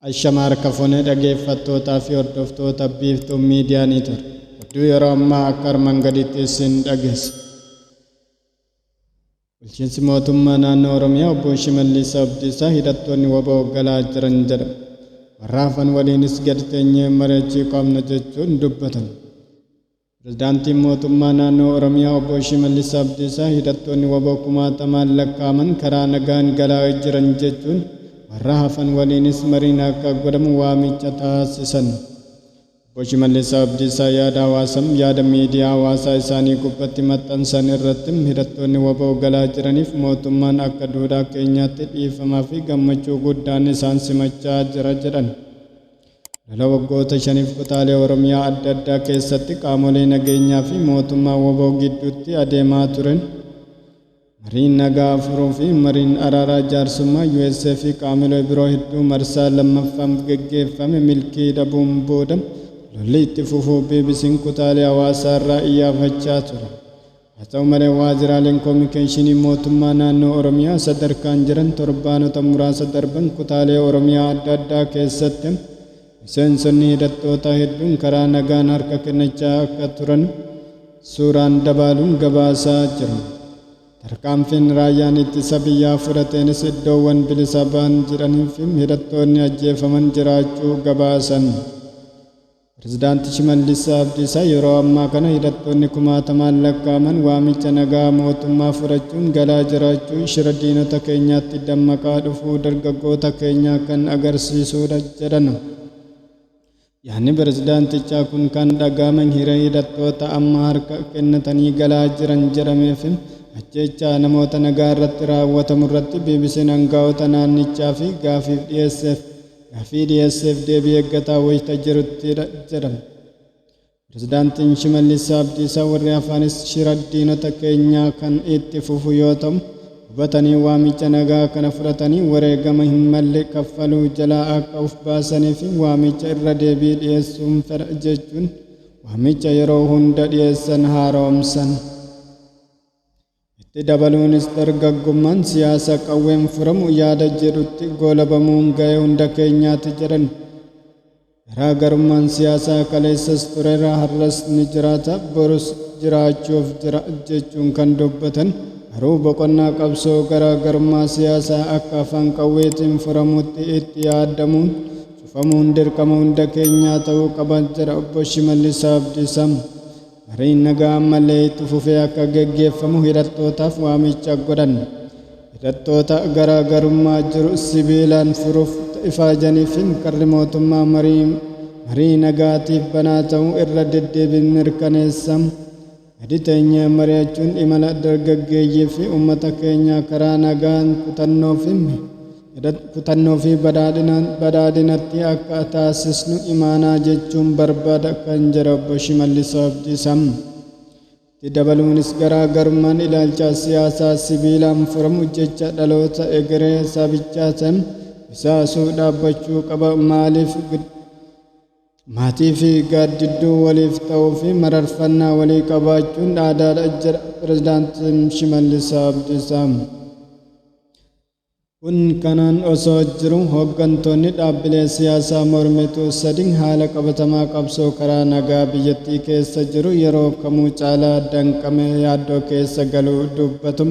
Ashamaar kafoonee dhaggeeffattootaa fi hordoftoota biiftuu miidiyaa ni ture. Oduu yeroo ammaa akka armaan gadiitti isin dhageessa. Bulchiinsi mootummaa naannoo Oromiyaa obbo Shimallis Abdiisaa hidhattoonni WBO galaa jiran jedha. Warra hafan waliinis gadi teenyee mari'achuu qabna jechuun dubbatan. Pirezidaantiin mootummaa naannoo Oromiyaa obbo Shimallis Abdiisaa hidhattoonni WBO kumaatamaan lakkaa'aman karaa nagaan galaa jiran jechuun warra hafan waliinis mariin akka godhamu waamicha taasisan. Obbo Shimallis Abdiisaa yaada miidiyaa hawaasaa isaanii gubbatti maxxansan irratti hidhattoonni WBO galaa jiraniif mootummaan akka duudhaa keenyaatti dhiifamaa fi gammachuu guddaan isaan simachaa jira jedhan. Lola waggoota 5 kutaalee Oromiyaa adda addaa keessatti qaamolee nageenyaa fi mootummaa WBO gidduutti adeemaa turan. Mariin nagaa furuu fi mariin araaraa jaarsummaa USA fi qaamolee biroo hedduu marsaa lammaffaan gaggeeffame milkii dhabuun booda lolli itti fufuu BBC'n kutaalee hawaasaa irraa iyyaafachaa ture. Haa ta'u malee waajjiraaleen koominikeeshinii mootummaa naannoo Oromiyaa sadarkaan jiran torbaanota muraasa darban kutaalee Oromiyaa adda addaa keessatti miseensonni hidhattoota hedduun karaa nagaan harka kennachaa akka turan suuraan dabaluun gabaasaa jiru. Tarkaanfiin raayyaan ittisa biyyaa fudhateenis iddoowwan bilisa ba'an jedhanii fi hidhattoonni ajjeefaman jiraachuu gabaasan. Pirezidaanti Shimallis Abdiisaa yeroo ammaa kana hidhattoonni kumaatamaan lakkaa'aman waamicha nagaa mootummaa fudhachuun galaa jiraachuu shira diinota keenyaatti dammaqaa dhufuu dargaggoota keenyaa kan agarsiisudha jedhan. Yaadni pirezidaantichaa kun kan dhaga'ame hiree hidhattoota amma harka kennatanii galaa jiran jedhameef ajjechaa namoota nagaa irratti raawwatamu irratti BBC'n aangaa'ota naannichaa fi gaafii dhiyeesseef deebii eeggataa wayita jirutti jedhama. Pirezidaantiin Shimallis Abdiisaa warri hafaanis shira diinota keenyaa kan itti fufu yoo ta'u hubatanii waamicha nagaa kana fudhatanii wareegama hin malle kaffaluu jalaa akka of baasanii fi waamicha irra deebii dhiyeessuun fedha jechuun waamicha yeroo hunda dhiyeessan haaromsan. Itti dabaluunis dargaggummaan siyaasa qawween furamu yaada jedhutti goolabamuun ga'ee hunda keenyaatti jedhan. Garaagarummaan siyaasaa kaleessas tureera har'as ni jiraata borus jiraachuuf jira jechuun kan dubbatan. Haruu boqonnaa qabsoo garaagarummaa siyaasaa akka afaan qawweetiin furamutti itti yaadamuun cufamuun dirqama hunda keenyaa ta'uu qaba jedha obbo Shimallis Abdiisaa. Mariin nagaa malee itti fufee akka gaggeeffamu hidhattootaaf waamicha godhan. Hidhattoota garaagarummaa jiru sibiilaan furuuf ifaajanii fi qarri mootummaa marii nagaatiif banaa ta'uu irra deddeebiin mirkaneessa. Gadi teenyee mari'achuun imala dargaggeeyyii fi uummata keenyaa karaa nagaan kutannoo fi badhaadhinatti akka taasisnu imaanaa jechuun barbaada kan jedha obbo Shimallis Abdiisaa. Itti dabaluunis garaagarummaan ilaalcha siyaasaa sibiilaan furamu jecha dhaloota egeree sabichaa ta'e isaasuu dhaabbachuu qaba. Maaliif maatii fi gaaddidduu waliif ta'uu fi mararfannaa walii qabaachuun aadaadha jedha pirezidaantiin Shimallis Abdiisaa. Kun kanaan osoo jiru hooggantoonni dhaabbilee siyaasaa mormituu sadii haala qabatamaa qabsoo karaa nagaa biyyattii keessa jiru yeroo kamuu caalaa danqamee yaaddoo keessa galuu dubbatu.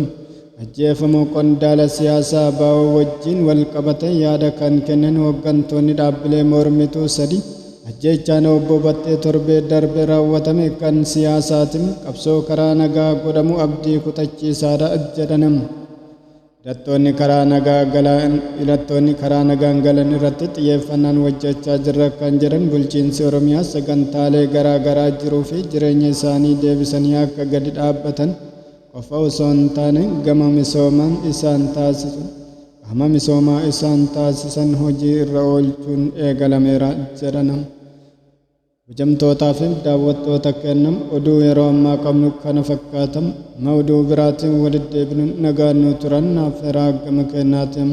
Ajjeefamuu qondaala siyaasaa BBO wajjin wal qabate yaada kan kennan hooggantoonni dhaabbilee mormituu sadii ajjechaan obbo Battee torbee darbe raawwatame kan siyaasaatiin qabsoo karaa nagaa godhamu abdii kutachiisaadha jedhanam. Hidhattoonni karaa nagaan galan irratti xiyyeeffannaan hojjechaa jirra kan jedhan bulchiinsi Oromiyaa sagantaalee garaa garaa jiruu fi jireenya isaanii deebisanii akka gadi dhaabbatan qofa osoo hin taane gama misoomaa isaan taasisan hojii irra oolchuun eegalameera jedhanam. Hojjamtootaa fi daawwattoota kennam oduu yeroo ammaa qabnu kana fakkaatan oduu biraatiin walitti deebinuun nagaan nu turan naaf gama kennaatiin.